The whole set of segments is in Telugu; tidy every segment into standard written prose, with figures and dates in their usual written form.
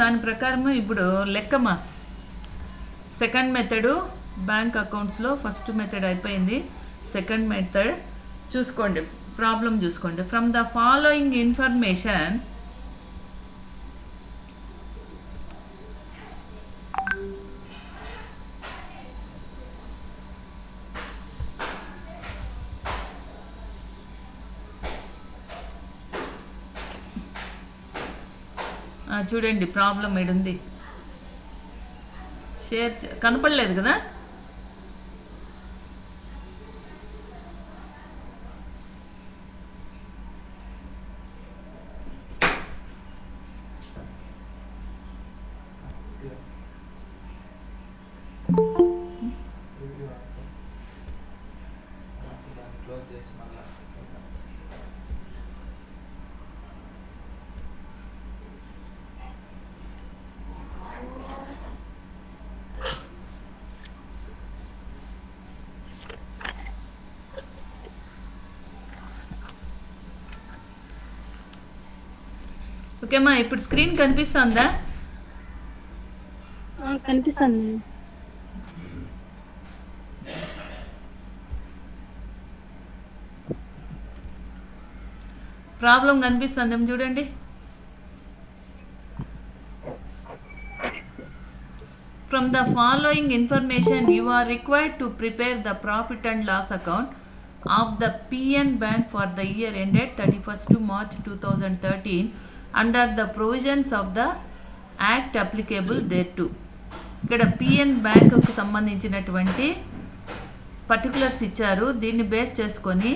దాని ప్రకారము ఇప్పుడు లెక్కమా. సెకండ్ మెథడు బ్యాంక్ అకౌంట్స్లో ఫస్ట్ మెథడ్ అయిపోయింది. సెకండ్ మెథడ్ చూసుకోండి, ప్రాబ్లం చూసుకోండి. ఫ్రమ్ ద ఫాలోయింగ్ ఇన్ఫర్మేషన్ చూడండి, ప్రాబ్లం ఏడుంది. షేర్ కనపడలేదు కదా. ఓకేమ్మా, ఇప్పుడు స్క్రీన్ కనిపిస్తుందా? కనిపిస్తుంది. ప్రాబ్లం కనిపిస్తుందేమో చూడండి. From the following information you are required to prepare the profit and loss account of the PN bank for the year ended 31st March 2013 under the provisions of the act applicable thereto. ఇక్కడ పిఎన్ బ్యాంకుకు సంబంధించినటువంటి పర్టికులర్స్ ఇచ్చారు. దీన్ని బేస్ చేసుకొని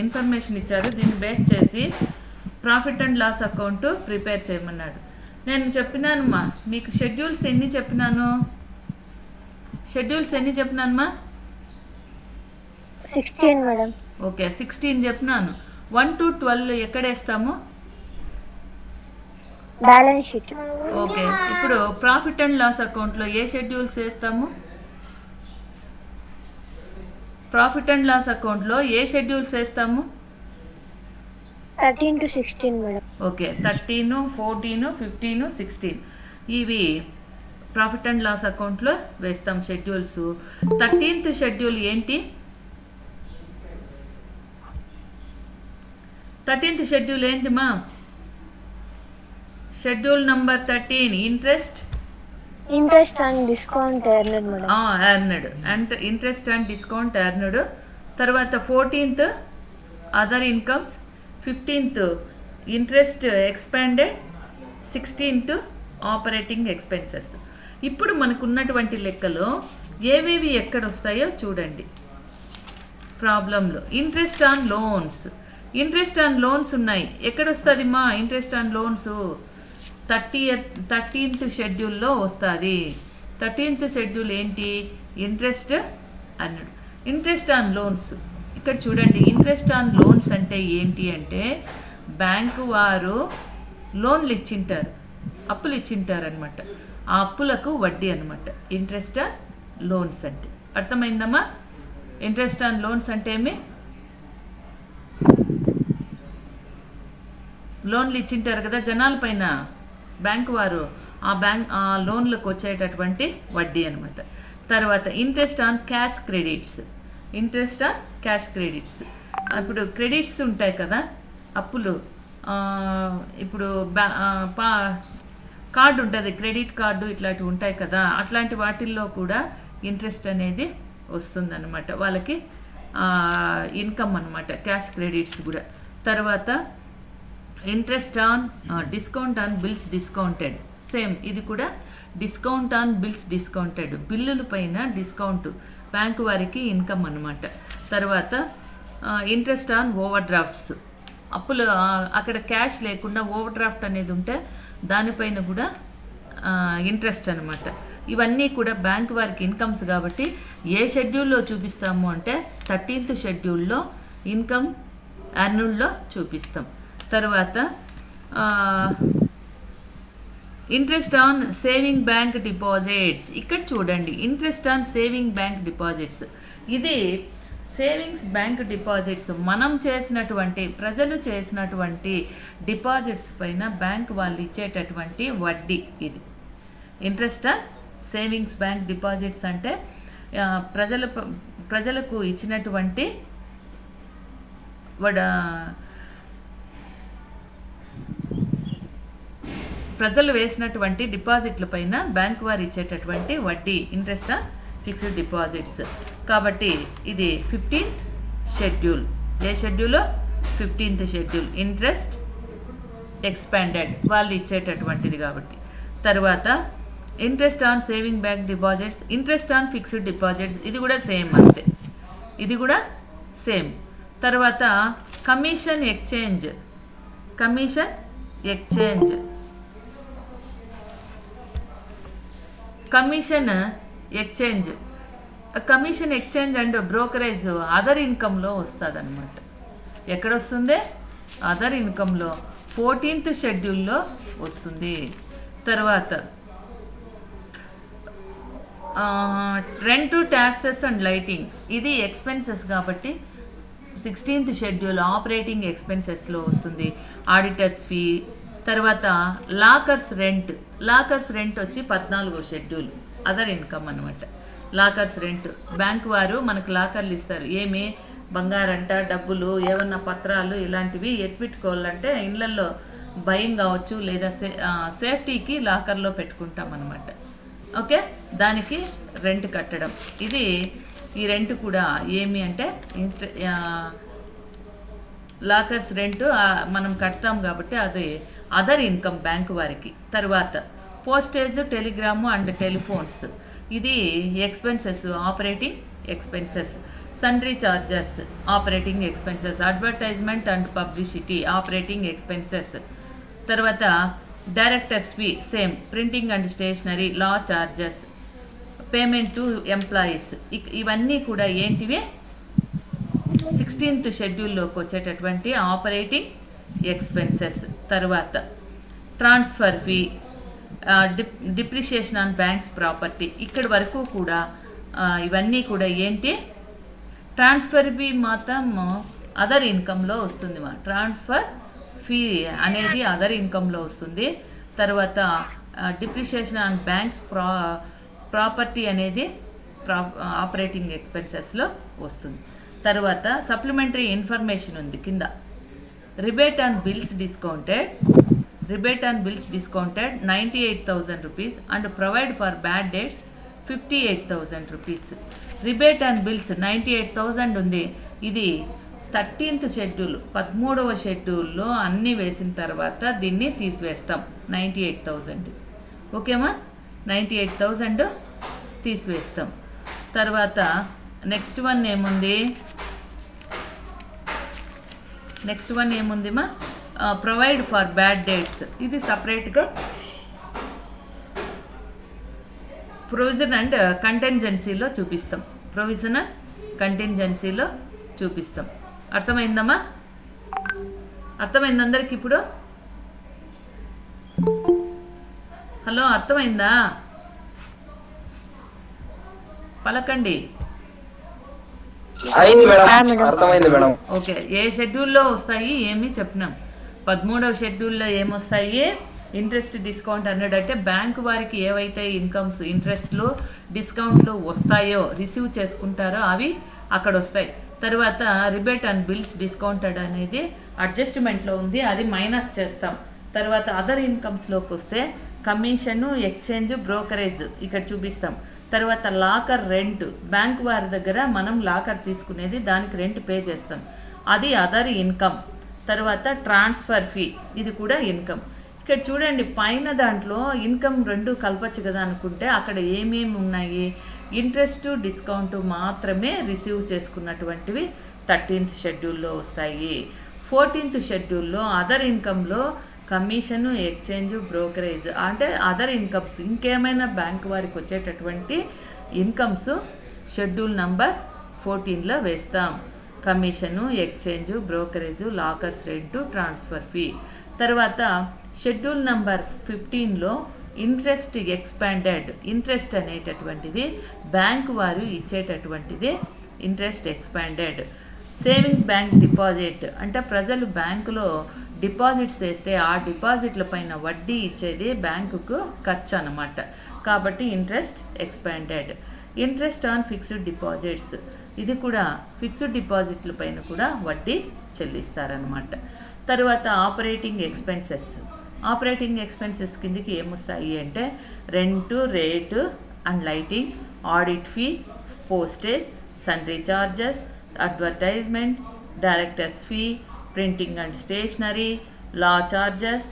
ఇన్ఫర్మేషన్ ఇచ్చారు. దీన్ని బేస్ చేసి profit and loss account prepare చేయమన్నాడు. నేను చెప్పినానమ్మా మీకు షెడ్యూల్స్ ఎన్ని చెప్పినాను? చెప్పినానమ్మా? 16 మేడం. ఓకే, 16 చెప్పినాను. 1 to 12 ఎక్కడేస్తాము? Balance sheet. ఓకే, ఇప్పుడు ప్రాఫిట్ అండ్ లాస్ అకౌంట్లో ఏ షెడ్యూల్స్ వేస్తాము? ప్రాఫిట్ అండ్ లాస్ అకౌంట్లో ఏ షెడ్యూల్స్ వేస్తాము? 13 to 16 మేడం. ఓకే, 13, 14, 15, 16 ఇవి ప్రాఫిట్ అండ్ లాస్ అకౌంట్లో వేస్తాం షెడ్యూల్స్. 13th షెడ్యూల్ ఏంటి? 13th షెడ్యూల్ ఏంటిమా? Schedule number 13 interest and discount earned madam. Earned and interest and discount earned. తర్వాత 14th other incomes, 15th interest expanded, 16th operating expenses. ఇప్పుడు మనకున్నటువంటి లెక్కలో ఏవేవి ఎక్కడ వస్తాయో చూడండి. ప్రాబ్లంలో ఇంట్రెస్ట్ ఆన్ లోన్స్ ఉన్నాయి. ఎక్కడ వస్తుంది మా ఇంట్రెస్ట్ ఆన్ లోన్స్? 13th షెడ్యూల్లో వస్తుంది. 13th షెడ్యూల్ ఏంటి? ఇంట్రెస్ట్ అన్నాడు. ఇంట్రెస్ట్ ఆన్ లోన్స్ ఇక్కడ చూడండి. ఇంట్రెస్ట్ ఆన్ లోన్స్ అంటే ఏంటి అంటే బ్యాంకు వారు లోన్లు ఇచ్చింటారు, అప్పులు ఇచ్చింటారు అనమాట. ఆ అప్పులకు వడ్డీ అనమాట ఇంట్రెస్ట్ ఆన్ లోన్స్ అంటే. అర్థమైందమ్మా? ఇంట్రెస్ట్ ఆన్ లోన్స్ అంటే ఏమి? లోన్లు ఇచ్చింటారు కదా జనాల పైన బ్యాంకు వారు, ఆ లోన్లకు వచ్చేటటువంటి వడ్డీ అనమాట. తర్వాత ఇంట్రెస్ట్ ఆన్ క్యాష్ క్రెడిట్స్. ఇప్పుడు క్రెడిట్స్ ఉంటాయి కదా, అప్పులు. ఇప్పుడు కార్డు ఉంటుంది, క్రెడిట్ కార్డు ఇట్లాంటివి ఉంటాయి కదా, అట్లాంటి వాటిల్లో కూడా ఇంట్రెస్ట్ అనేది వస్తుందన్నమాట. వాళ్ళకి ఇన్కమ్ అనమాట క్యాష్ క్రెడిట్స్ కూడా. తర్వాత interest on discount on bills discounted. Same ఇది కూడా డిస్కౌంట్ ఆన్ బిల్స్ డిస్కౌంటెడ్, బిల్లుల పైన డిస్కౌంట్ బ్యాంకు వారికి ఇన్కమ్ అనమాట. తర్వాత ఇంట్రెస్ట్ ఆన్ ఓవర్ డ్రాఫ్ట్స్, అప్పులు అక్కడ క్యాష్ లేకుండా ఓవర్ డ్రాఫ్ట్ అనేది ఉంటే దానిపైన కూడా ఇంట్రెస్ట్ అనమాట. ఇవన్నీ కూడా బ్యాంకు వారికి ఇన్కమ్స్ కాబట్టి ఏ షెడ్యూల్లో చూపిస్తాము అంటే 13th షెడ్యూల్లో ఇన్కమ్ యాన్యుల్లో చూపిస్తాం. తర్వాత interest on saving bank deposits. ఇక్కడ చూడండి, interest on saving bank deposits ఇది సేవింగ్స్ బ్యాంక్ డిపాజిట్స్ మనం చేసినటువంటి ప్రజలు చేసినటువంటి డిపాజిట్స్ పైన బ్యాంక్ వాళ్ళు ఇచ్చేటటువంటి వడ్డీ ఇది. ఇంట్రెస్ట్ సేవింగ్స్ బ్యాంక్ డిపాజిట్స్ అంటే ప్రజలకు ఇచ్చినటువంటి ప్రజలు వేసినటువంటి డిపాజిట్ల పైన బ్యాంక్ వారు ఇచ్చేటటువంటి వడ్డీ ఇంట్రెస్ట్ ఫిక్స్డ్ డిపాజిట్స్. కాబట్టి ఇది 15th షెడ్యూల్. ఏ schedule? 15th schedule. Interest expanded వాళ్ళు ఇచ్చేటటువంటిది కాబట్టి. తర్వాత interest on saving bank deposits, interest on fixed deposits, ఇది కూడా సేమ్ అంతే, ఇది కూడా సేమ్. తర్వాత commission exchange, commission exchange, commission exchange, commission exchange and brokerage other ఇన్కంలో వస్తుంది అనమాట. ఎక్కడొస్తుంది? అదర్ ఇన్కంలో 14th షెడ్యూల్లో వస్తుంది. తర్వాత రెంట్, ట్యాక్సెస్ అండ్ లైటింగ్, ఇది ఎక్స్పెన్సెస్ కాబట్టి 16th షెడ్యూల్ ఆపరేటింగ్ ఎక్స్పెన్సెస్లో వస్తుంది. Auditors fee. తర్వాత లాకర్స్ రెంట్, లాకర్స్ రెంట్ వచ్చి 14వ షెడ్యూల్ అదర్ ఇన్కమ్ అనమాట. లాకర్స్ రెంట్, బ్యాంక్ వారు మనకు లాకర్లు ఇస్తారు. ఏమి బంగారంట, డబ్బులు, ఏమన్నా పత్రాలు ఇలాంటివి ఎత్తిపెట్టుకోవాలంటే ఇళ్ళల్లో భయం కావచ్చు లేదా సేఫ్టీకి లాకర్లో పెట్టుకుంటాం అనమాట. ఓకే, దానికి రెంట్ కట్టడం. ఇది ఈ రెంట్ కూడా ఏమి అంటే లాకర్స్ రెంట్ మనం కడతాం కాబట్టి అది అదర్ ఇన్కమ్ బ్యాంకు వారికి. తర్వాత పోస్టేజ్, టెలిగ్రాము అండ్ టెలిఫోన్స్, ఇది expenses, operating expenses. Sundry charges, operating expenses. Advertisement and publicity, operating expenses. తర్వాత directors fee same, printing and stationery, law charges, payment to employees, ఇవన్నీ కూడా ఏంటివి? 16th షెడ్యూల్లోకి వచ్చేటటువంటి ఆపరేటింగ్ ఎక్స్పెన్సెస్. తర్వాత transfer fee, depreciation on bank's property, ఇక్కడి వరకు కూడా ఇవన్నీ కూడా ఏంటి? ట్రాన్స్ఫర్ ఫీ మాత్రం అదర్ ఇన్కంలో వస్తుంది. ట్రాన్స్ఫర్ ఫీ అనేది అదర్ ఇన్కంలో వస్తుంది. తర్వాత డిప్రిషియేషన్ ఆన్ బ్యాంక్స్ ప్రాపర్టీ అనేది ఆపరేటింగ్ ఎక్స్పెన్సెస్లో వస్తుంది. తర్వాత సప్లిమెంటరీ ఇన్ఫర్మేషన్ ఉంది కింద. Rebate on bills discounted, rebate on bills discounted 98,000 rupees and provide for bad dates 58,000 rupees. Rebate on bills 98,000 ఉంది. ఇది 13th షెడ్యూల్ 13వ షెడ్యూల్లో అన్నీ వేసిన తర్వాత దీన్ని తీసివేస్తాం. 98,000 ఓకేమా? 98,000 తీసివేస్తాం. తర్వాత నెక్స్ట్ వన్ ఏముందిమా? ప్రొవైడ్ ఫర్ బ్యాడ్ డేట్స్, ఇది సపరేట్గా ప్రొవిజన్ అండ్ కంటింజెన్సీలో చూపిస్తాం. ప్రొవిజన్ అండ్ కంటింజెన్సీలో చూపిస్తాం. అర్థమైందమ్మా? అర్థమైంది అందరికి ఇప్పుడు? హలో, అర్థమైందా? పలకండి. ఓకే, ఏ షెడ్యూల్లో వస్తాయి ఏమి చెప్పినాం. 13వ షెడ్యూల్లో ఏమొస్తాయి? ఇంట్రెస్ట్ డిస్కౌంట్ అన్నాడు అంటే బ్యాంకు వారికి ఏవైతే ఇన్కమ్స్, ఇంట్రెస్ట్లు, డిస్కౌంట్లు వస్తాయో, రిసీవ్ చేసుకుంటారో అవి అక్కడ వస్తాయి. తర్వాత రిబేట్ అండ్ బిల్స్ డిస్కౌంటెడ్ అనేది అడ్జస్ట్మెంట్లో ఉంది, అది మైనస్ చేస్తాం. తర్వాత అదర్ ఇన్కమ్స్లోకి వస్తే కమిషను, ఎక్స్చేంజ్, బ్రోకరేజ్ ఇక్కడ చూపిస్తాం. తర్వాత లాకర్ రెంట్, బ్యాంక్ వారి దగ్గర మనం లాకర్ తీసుకునేది, దానికి రెంట్ పే చేస్తాం, అది అదర్ ఇన్కమ్. తర్వాత ట్రాన్స్ఫర్ ఫీ, ఇది కూడా ఇన్కమ్. ఇక్కడ చూడండి పైన దాంట్లో ఇన్కమ్ రెండు కలపచ్చు కదా అనుకుంటే అక్కడ ఏమేమి ఉన్నాయి? ఇంట్రెస్ట్, డిస్కౌంట్ మాత్రమే రిసీవ్ చేసుకున్నటువంటివి 13th షెడ్యూల్లో వస్తాయి. 14th షెడ్యూల్లో అదర్ ఇన్కంలో కమిషను, ఎక్స్చేంజ్, బ్రోకరేజ్ అంటే అదర్ ఇన్కమ్స్, ఇంకేమైనా బ్యాంక్ వారికి వచ్చేటటువంటి ఇన్కమ్స్ షెడ్యూల్ నంబర్ 14లో వేస్తాం. Commission, exchange, brokerage, lockers rent, transfer fee. తర్వాత షెడ్యూల్ నంబర్ 15లో ఇంట్రెస్ట్ ఎక్స్పాండెడ్, ఇంట్రెస్ట్ అనేటటువంటిది బ్యాంకు వారు ఇచ్చేటటువంటిది interest expanded. Saving bank deposit అంటే ప్రజలు బ్యాంకులో డిపాజిట్స్ చేస్తే ఆ డిపాజిట్ల పైన వడ్డీ ఇచ్చేది బ్యాంకుకు ఖర్చు అన్నమాట. కాబట్టి interest expanded. Interest on fixed deposits, ఇది కూడా ఫిక్స్డ్ డిపాజిట్ల పైన కూడా వడ్డీ చెల్లిస్తారనమాట. తర్వాత ఆపరేటింగ్ ఎక్స్పెన్సెస్. ఆపరేటింగ్ ఎక్స్పెన్సెస్ కిందకి ఏమొస్తాయి అంటే rent, rate and lighting, audit fee, postage, sundry charges, advertisement, directors fee, printing and stationery, law charges,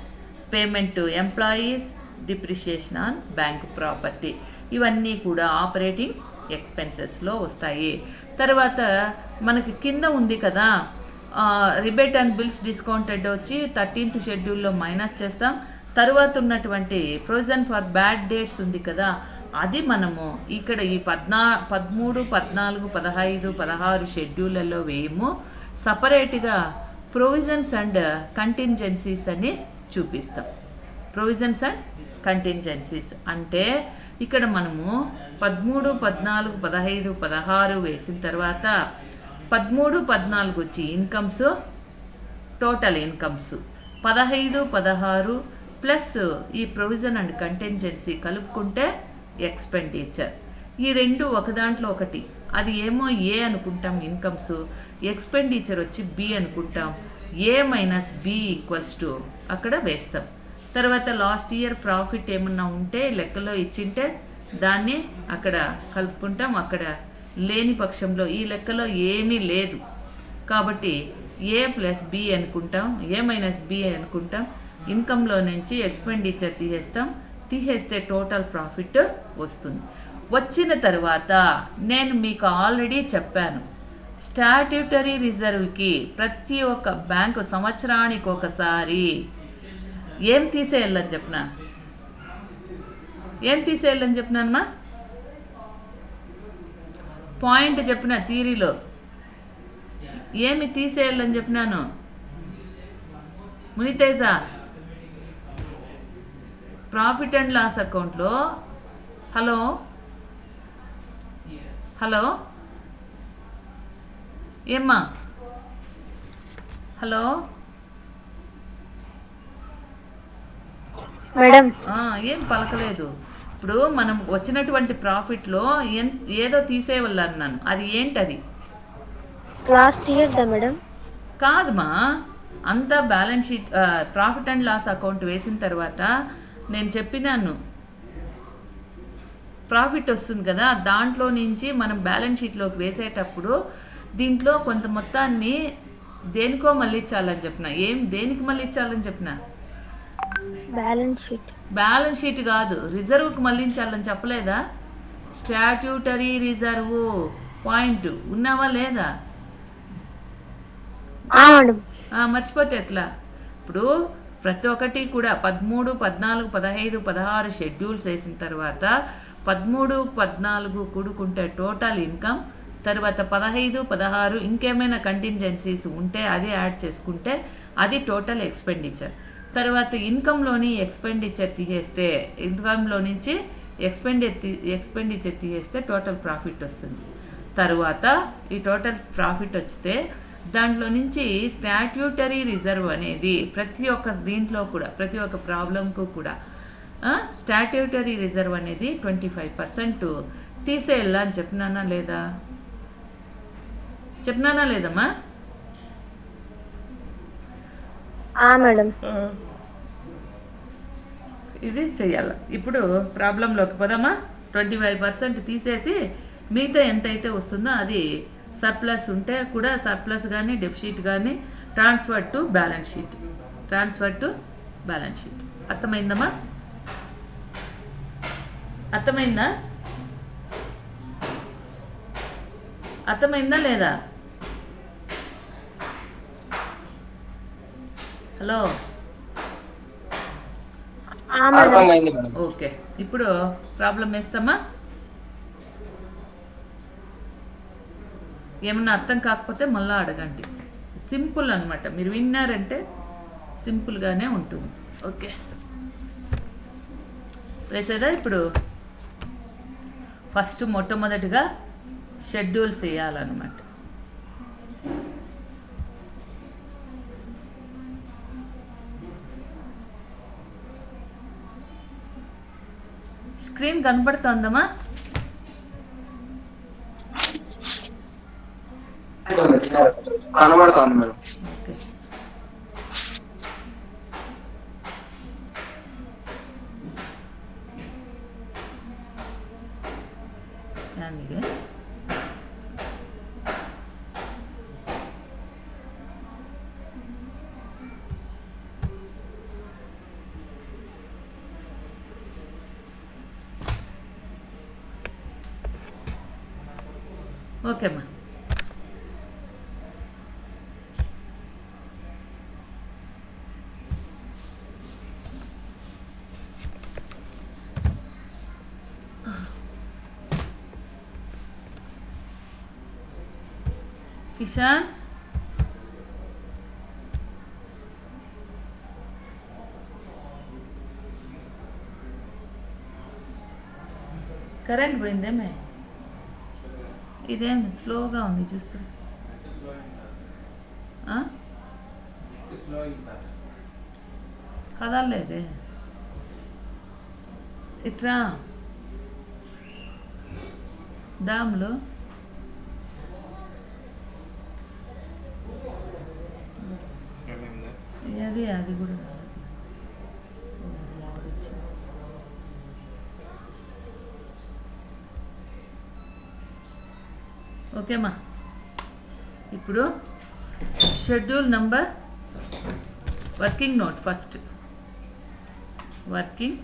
payment to employees, depreciation on bank property, ఇవన్నీ కూడా ఆపరేటింగ్ ఎక్స్పెన్సెస్లో వస్తాయి. తర్వాత మనకి కింద ఉంది కదా రిబేట్ అండ్ బిల్స్ డిస్కౌంటెడ్ వచ్చి 13th షెడ్యూల్లో మైనస్ చేస్తాం. తర్వాత ఉన్నటువంటి ప్రొవిజన్ ఫర్ బ్యాడ్ డేట్స్ ఉంది కదా, అది మనము ఇక్కడ ఈ 13, 14, 15, 16 షెడ్యూళ్ళలో వేయము. సపరేట్గా ప్రొవిజన్స్ అండ్ కంటింజెన్సీస్ అని చూపిస్తాం. ప్రొవిజన్స్ అండ్ కంటింజెన్సీస్ అంటే ఇక్కడ మనము 13, 14, 15, 16 వేసిన తర్వాత 13, 14 వచ్చి ఇన్కమ్స్, టోటల్ ఇన్కమ్స్, 15, 16 ప్లస్ ఈ ప్రొవిజన్ అండ్ కంటింజెన్సీ కలుపుకుంటే ఎక్స్పెండిచర్. ఈ రెండు ఒక దాంట్లో ఒకటి, అది ఏమో ఏ అనుకుంటాం ఇన్కమ్స్, ఎక్స్పెండిచర్ వచ్చి బి అనుకుంటాం. ఏ మైనస్ బి ఈక్వల్స్ టు అక్కడ వేస్తాం. తర్వాత లాస్ట్ ఇయర్ ప్రాఫిట్ ఏమన్నా ఉంటే లెక్కలో ఇచ్చింటే దాన్ని అక్కడ కలుపుకుంటాం. అక్కడ లేని పక్షంలో ఈ లెక్కలో ఏమీ లేదు కాబట్టి ఏ ప్లస్ బి అనుకుంటాం, ఏ మైనస్ బి అనుకుంటాం. ఇన్కంలో నుంచి ఎక్స్పెండిచర్ తీసేస్తే టోటల్ ప్రాఫిట్ వస్తుంది. వచ్చిన తర్వాత నేను మీకు ఆల్రెడీ చెప్పాను, స్టాట్యూటరీ రిజర్వ్కి ప్రతి ఒక్క బ్యాంకు సంవత్సరానికి ఒకసారి ఏం తీసేయాలని చెప్పినానమ్మా, పాయింట్ చెప్పిన థియరీలో ఏమి తీసేయాలని చెప్పినాను మునితేజ. ప్రాఫిట్ అండ్ లాస్ అకౌంట్లో హలో ఏమ్మా, హలో మేడం. ఏం పలకలేదు. ఇప్పుడు మనం వచ్చినటువంటి ప్రాఫిట్లో ఏదో తీసేయవల్లన్నాను, అది ఏంటది? లాస్ట్ ఇయర్ దా మేడం? కాదుమా, అంతా balance sheet profit and loss account వేసిన తర్వాత నేను చెప్పినాను ప్రాఫిట్ వస్తుంది కదా, దాంట్లో నుంచి మనం బ్యాలెన్స్ షీట్లోకి వేసేటప్పుడు దీంట్లో కొంత మొత్తాన్ని దేనికో మళ్ళించాలని చెప్పిన. దేనికి మళ్ళించాలని చెప్పిన? బ్యాలెన్స్ షీట్ కాదు, రిజర్వ్కి మళ్ళించాలని చెప్పలేదా? స్టాట్యూటరీ రిజర్వ్ పాయింట్ ఉన్నావా లేదా? మర్చిపోతే ఎట్లా? ఇప్పుడు ప్రతి ఒక్కటి కూడా 13, 14, 15, 16 షెడ్యూల్స్ వేసిన తర్వాత 13, 14 కూడుకుంటే టోటల్ ఇన్కమ్, తర్వాత 15, 16 ఇంకేమైనా కంటింజెన్సీస్ ఉంటే అది యాడ్ చేసుకుంటే అది టోటల్ ఎక్స్పెండిచర్. తర్వాత ఇన్కంలోని ఎక్స్పెండిచర్ తీసేస్తే, ఇన్కంలో నుంచి ఎక్స్పెండిచర్ తీసేస్తే టోటల్ ప్రాఫిట్ వస్తుంది. తర్వాత ఈ టోటల్ ప్రాఫిట్ వస్తే దాంట్లో నుంచి స్టాట్యూటరీ రిజర్వ్ అనేది ప్రతి ఒక్క దీంట్లో కూడా ప్రతి ఒక్క ప్రాబ్లంకు కూడా స్టాట్యూటరీ రిజర్వ్ అనేది 25% తీసేయాలా అని చెప్పినానా లేదమ్మా? మేడం. ఇది చెయ్యాల. ఇప్పుడు ప్రాబ్లంలోకి పోదామా? 25% తీసేసి మిగతా ఎంతైతే వస్తుందో అది సర్ప్లస్ ఉంటే కూడా సర్ప్లస్ కానీ డెఫిసిట్ కానీ ట్రాన్స్ఫర్ టు బ్యాలెన్స్ షీట్. అర్థమైందమ్మా? అర్థమైందా లేదా? Hello, okay. ఇప్పుడు ప్రాబ్లం వేస్తామా? ఏమన్నా అర్థం కాకపోతే మళ్ళీ అడగండి. సింపుల్ అనమాట, మీరు విన్నారంటే సింపుల్గానే ఉంటుంది. ఓకే, వేసేదా? ఇప్పుడు ఫస్ట్ మొట్టమొదటిగా షెడ్యూల్స్ వేయాలన్నమాట. స్క్రీన్ కనబడుతోందమ్మా? కనబడుతోంది మేడం. ఓకే. ಏನಿದೆ ಓಕೆ ಅಮ್ಮ. కిషాన్ కరెంట్ పోయిందేమే? ఇదేం స్లోగా ఉంది చూస్తా. కదలలేదే. ఇట్రా దాములు అది కూడా కాదు. ఓకేమ్మా. ఇప్పుడు schedule number working note first. Working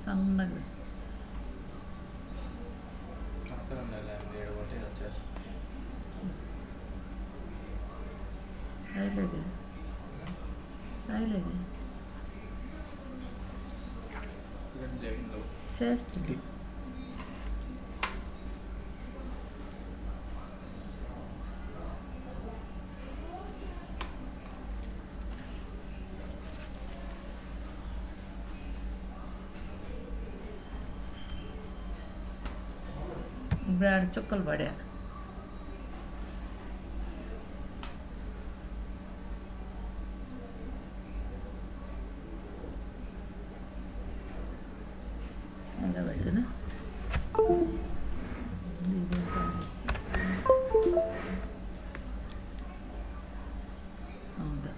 సన్నగా రాయలేదే రాయలేదే చేస్తుంది. ఇప్పుడు ఆడ చుక్కలు పడా. అలా పెడదనా అవుదా?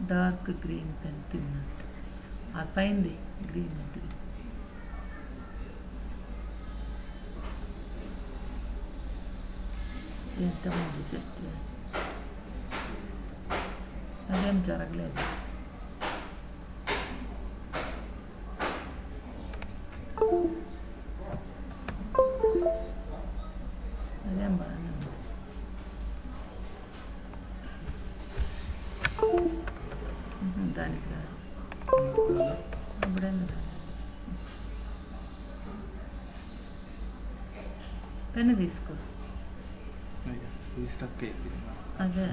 డార్క్ గ్రీన్ పెన్ తిన్నట్టు అది పైంది గ్రీన్ అది. ఎంతమంది చేస్తే అదేం జరగలేదు. అదేం బాగానే ఉంది. దానికి రాదు అప్పుడేందు రాదు. పెన్ను తీసుకో. అదే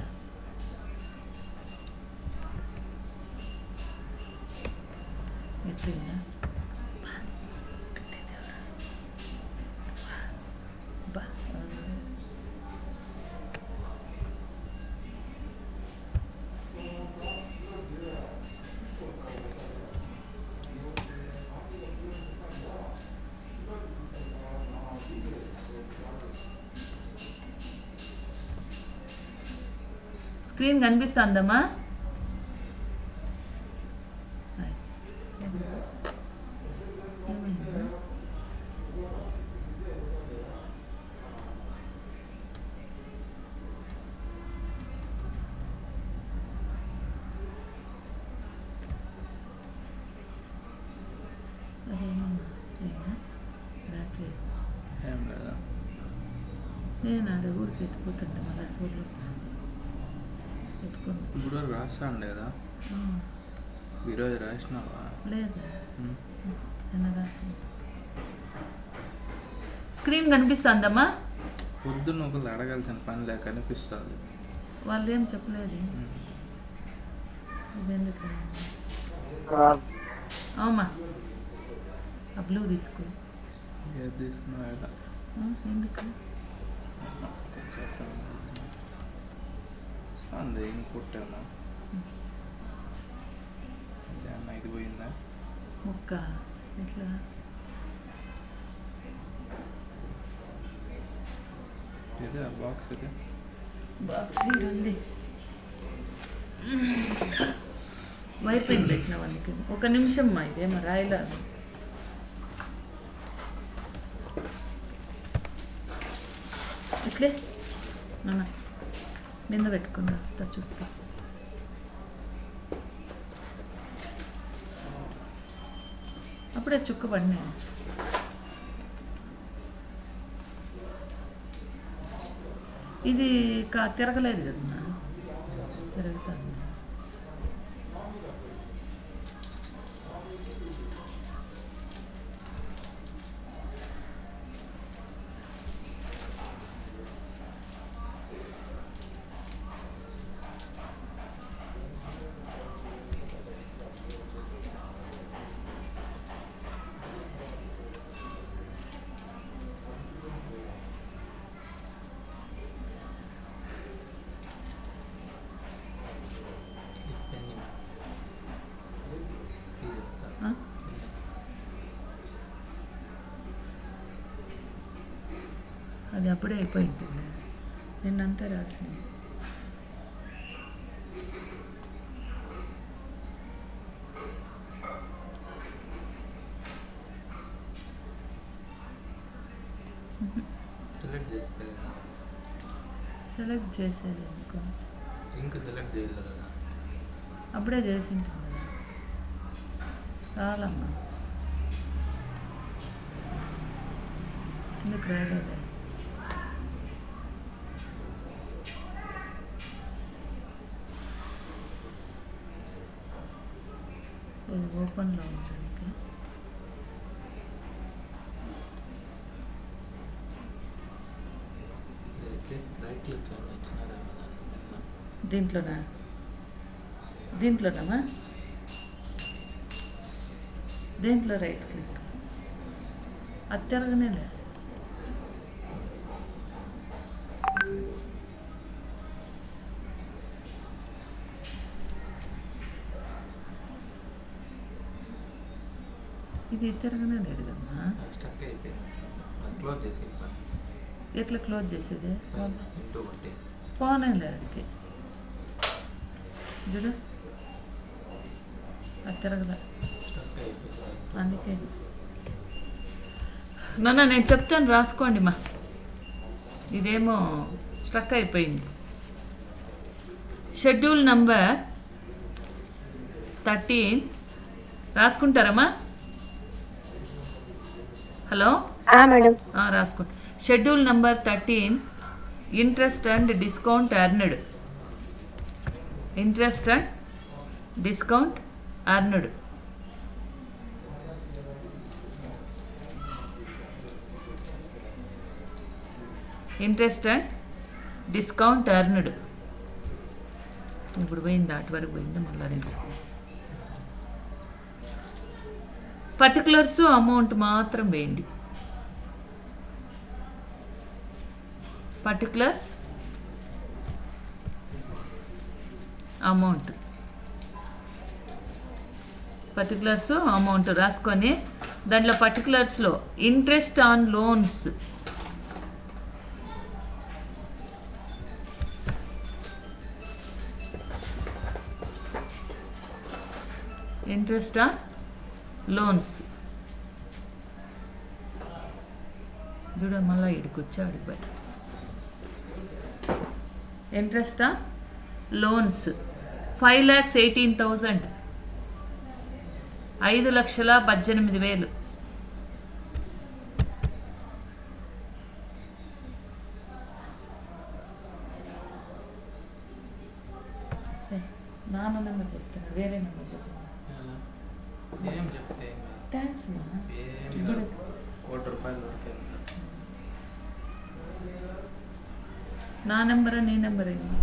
ఎట్లయిందా? స్క్రీన్ కనిపిస్తుందమ్మా? అదేమన్నా రాట్లేదు. నేను ఆడ ఊరికి ఎత్తిపోతుంటే మళ్ళీ సోర్లు ఎత్తుకుంది. ఇప్పుడు రాస్తాను లేదా? ఈరోజు రాసినావా? లేదా నిన్న రాసింది. స్క్రీన్ కనిపిస్తుందమ్మా? పొద్దున్న ఒకళ్ళు అడగాల్సిన పని లేక కనిపిస్తుంది. వాళ్ళు ఏం చెప్పలేదు. ఇదెందుకు? అవుమా ఆ బ్లూ తీసుకో. ఏది తీసుకున్నావు? ఎలా ఎందుకు వస్తుంది ఇన్పుట్ ఏమో. అన్న ఇది పోయిందా? ముక్క ఎట్లా? ఇది బాక్స్ ఇది బాక్స్ ఇది ఉంది. వైర్ పెన్ పెట్టిన వాళ్ళకి 1 నిమిషం మా ఇదేమో రాయలా. ఇట్లే నాన్న నింద పెట్టుకుని వస్తా చూస్తా. అప్పుడే చుక్క పడినాయి. ఇది తిరగలేదు కదమ్మా. తిరుగుతాను. అది అప్పుడే అయిపోయింది. నిన్నంతా రాసింది. సెలెక్ట్ చేసేది ఎందుకు? ఇంకా సెలెక్ట్ చేయలేదు కదా? అప్పుడే చేసింటాం కదా. రాలమ్మా ఎందుకు రాలేదే? ఇది ఓపెన్లో ఉంటుంది. దీంట్లోనా? దీంట్లోనమ్మా? దీంట్లో రైట్ క్లిక్. అది తిరగనేలే. ఇది తిరగనే లేదు కదమ్మా. ఎట్లా క్లోజ్ చేసేది? పోనేలే అడికి చూడు అది తిరగదా. అందుకే నాన్న నేను చెప్తాను రాసుకోండి మా. ఇదేమో స్ట్రక్ అయిపోయింది. Schedule number 13 రాసుకుంటారమ్మా? హలో మేడం రాసుకోండి. Schedule number 13 interest and discount earned. Interest and discount earned. Interest and discount earned. ఇప్పుడు పోయింది, అటు వరకు పోయింది. మళ్ళీ నేర్చుకో. పర్టికులర్స్ అమౌంట్ మాత్రం వేయండి. పర్టికులర్స్ అమౌంట్, పర్టికులర్స్ అమౌంట్ రాసుకొని దాంట్లో పర్టికులర్స్లో interest on loans, interest on loans చూడ. మళ్ళీ ఇడికొచ్చి అడిగిపోయి ఇంట్రెస్ట్ ఆన్ లోన్స్ 5,18,000, 5,18,000. నాన్న నెంబర్ చెప్తాను, వేరే నెంబర్ చెప్తాను. ఎలా? ఏం చెప్తే ఏం కాదు. థ్యాంక్స్ మా. ఏం ఇప్పుడు కాదు. ₹1,00,000 వరకే ఉంది. నా నెంబరా నీ నెంబర్ ఏంటి?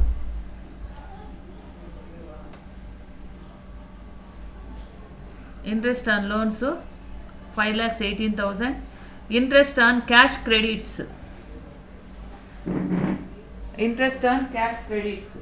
Interest on loans 5,18,000. Interest on cash credits. Interest on cash credits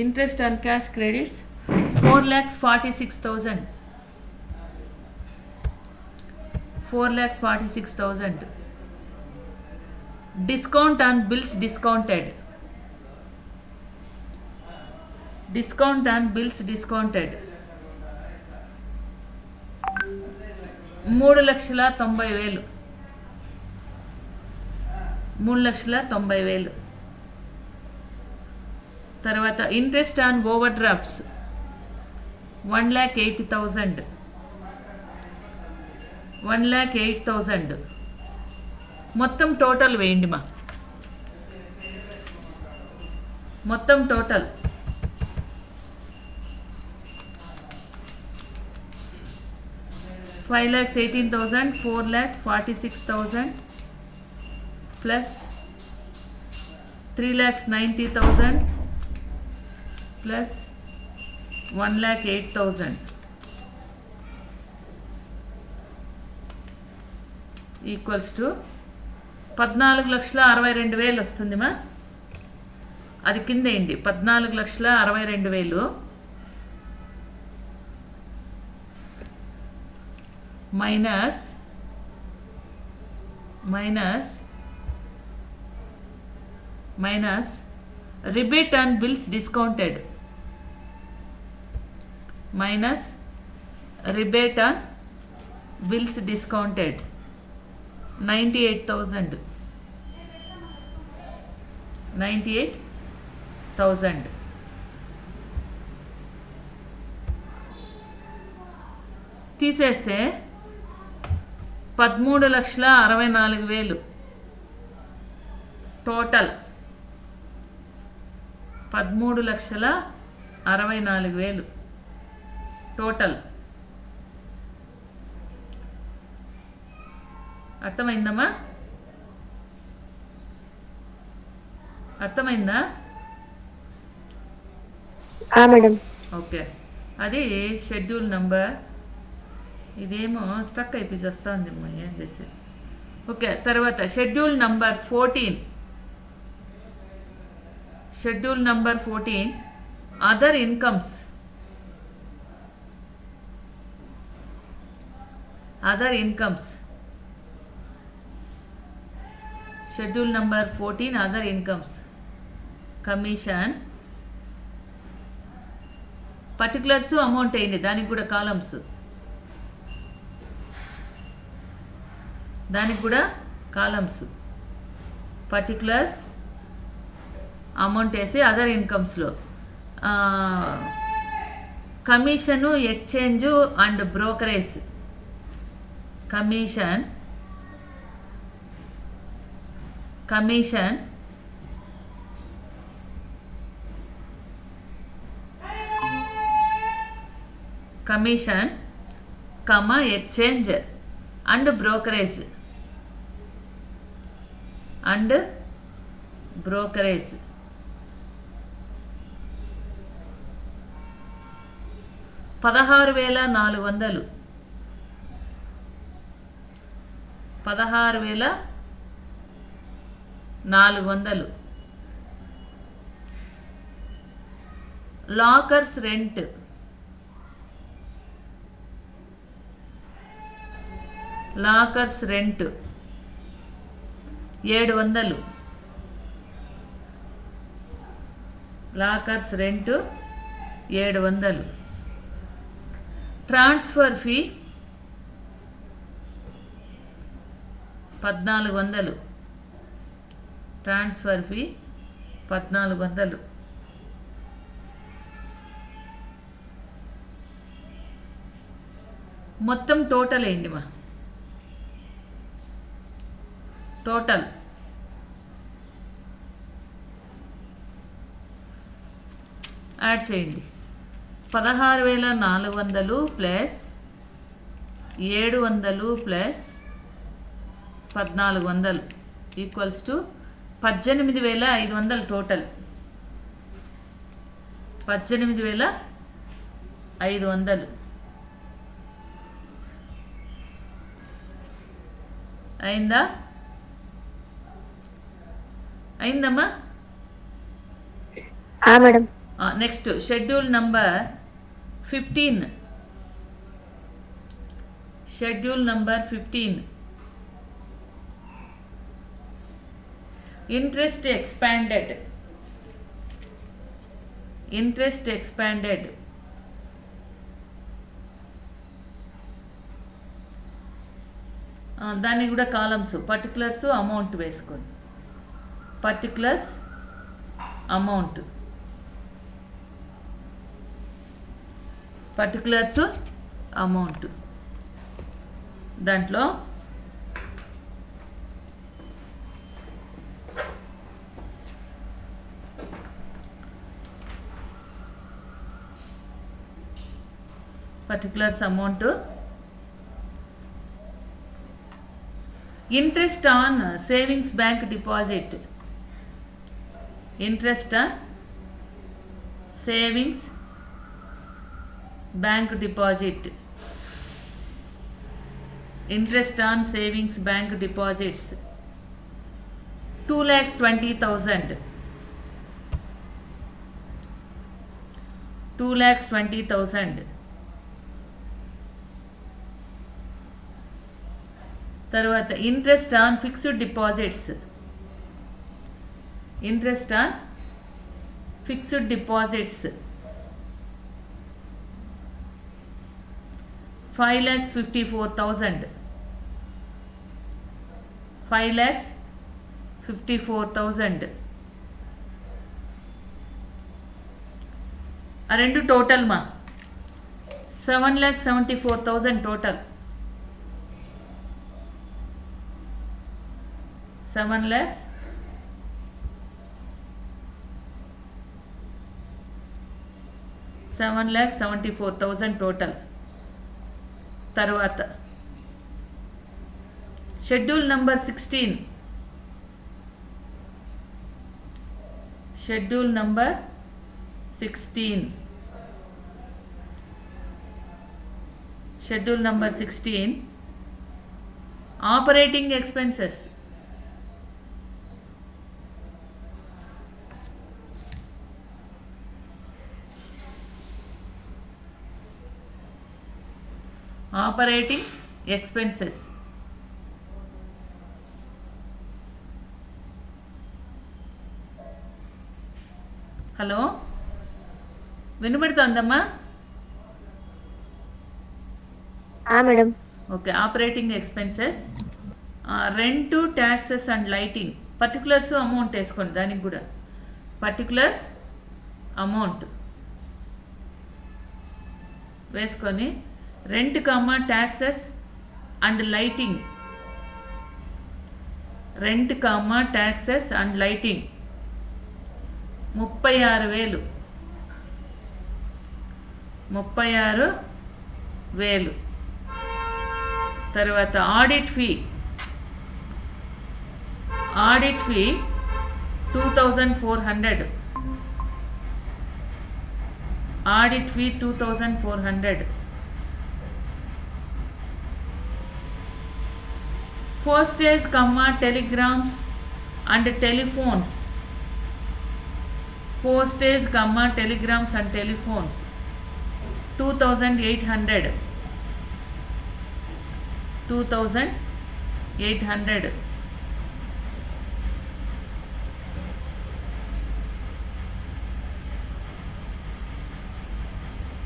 interest on cash credits 4,46,000. 4,46,000. Discount on bills discounted. Discount on bills discounted 3,90,000. 3,90,000. తర్వాత ఇంట్రెస్ట్ ఆన్ ఓవర్ డ్రాఫ్ట్స్ 1,80,000. 1,08,000. మొత్తం టోటల్ వేయండి మా. మొత్తం total $5,18,000, 4,46,000 plus 3,90,000 plus 1,08,000 equals to 14,62,000 వస్తుంది మా. అది కింద వేయండి. 14,62,000 minus rebate on bills discounted minus rebate on bills discounted 98,000. 98,000 తీసేస్తే 13,64,000 టోటల్. 13,64,000 టోటల్. అర్థమైందమ్మా? అర్థమైందా? మేడం. ఓకే, అది షెడ్యూల్ నంబర్. ఇదేమో స్ట్రక్ అయిపోయి వస్తుంది ఏం చేసి. ఓకే, తర్వాత schedule number 14. Schedule number 14 other incomes. Other incomes. Schedule number 14 other incomes. Commission particulars amount అయింది, దానికి కూడా కాలమ్స్. దానికి కూడా కాలమ్స్. పర్టికులర్స్ అమౌంట్ వేసి అదర్ ఇన్కమ్స్లో commission, exchange and brokerage. Commission comma exchange and brokerage. 16,400. 16,400. Lockers rent. Lockers rent 700. Lockers rent 700. Transfer fee 1400 transfer fee 1400. మొత్తం టోటల్ ఏంటి మా టోటల్ యాడ్ చేయండి. 16,400 plus 700 plus 1400 equals to 18,500 total. 18,500 అయిందమ్మా? Madam. Next schedule number 15. Interest expanded. దాన్ని కూడా కాలమ్స్ పర్టికులర్స్ అమౌంట్ వేసుకోండి. పర్టికులర్స్ అమౌంట్ దాంట్లో particulars amount interest on savings bank deposit. Interest on savings bank deposit. Interest on savings bank deposits 2,20,000. 2,20,000. తర్వాత ఇంట్రెస్ట్ ఆన్ ఫిక్స్డ్ డిపాజిట్స్. 5,54,000. 5,54,000. ఆ రెండు టోటల్ మా 7,74,000 టోటల్. 7,74,000 టోటల్. తర్వాత schedule number 16. Operating expenses. Hello, వినబడుతోందమ్మా? Madam. Okay. Operating expenses, rent, taxes and lighting. Particulars amount వేసుకోండి. దానికి కూడా పర్టికులర్స్ అమౌంట్ వేసుకొని rent comma taxes and lighting. 36,000. తర్వాత audit fee 2,400. 2,400. Postage, telegrams and telephones. 2,800.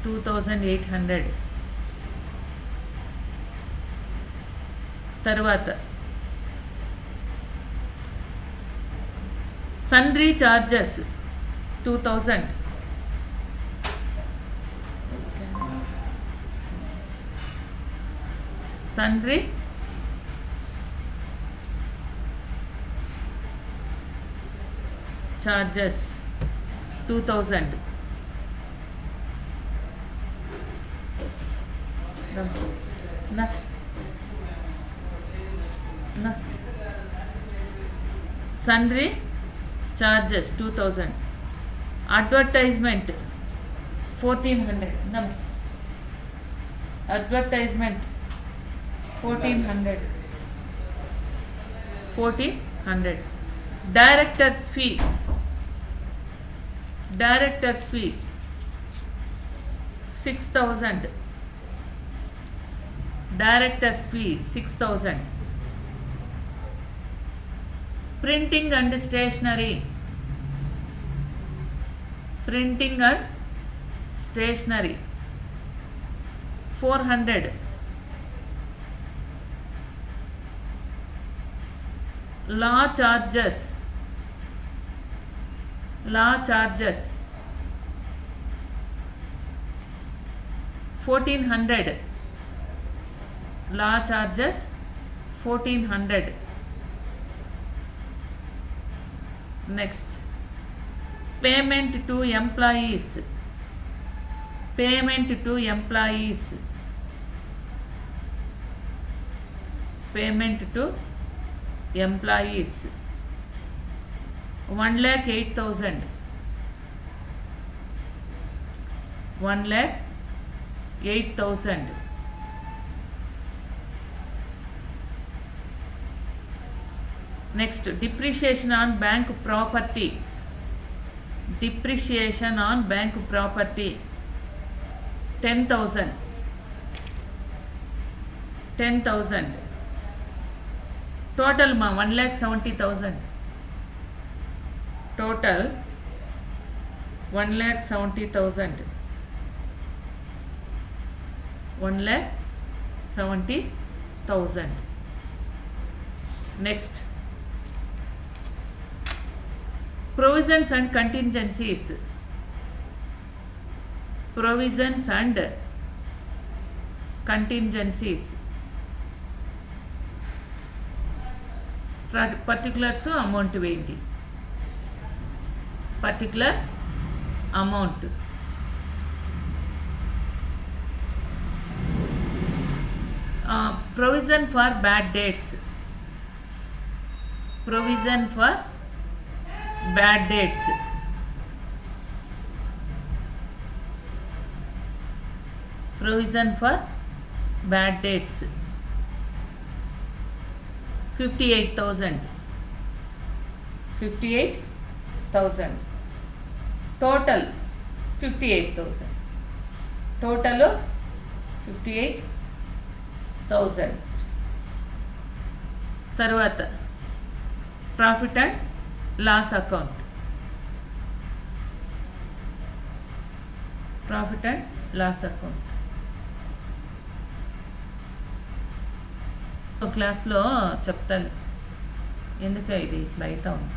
2,800. తర్వాత sundry charges 2000. Sundry charges 2000. Na. Sundry charges 2000. Advertisement 1400. No. Advertisement 1400. 1400. Director's fee 6000. Director's fee 6000. Printing and stationery 400. Law charges 1400. Law charges 1400. Next, payment to employees 1,08,000. 1,08,000. Next, depreciation on bank property 10,000. 10,000. Total 1,70,000. Total 1,70,000. 1,70,000. Next, provisions and contingencies. Particulars amount వేయండి. Particulars amount. Provision for bad dates. Provision for bad dates. Provision for bad dates 58,000. 58,000. Total 58,000. Total 58,000. తర్వాత profit and loss account. Profit and loss account క్లాస్లో చెప్తాను. ఎందుకు ఇది ఇట్లా అవుతా ఉంది.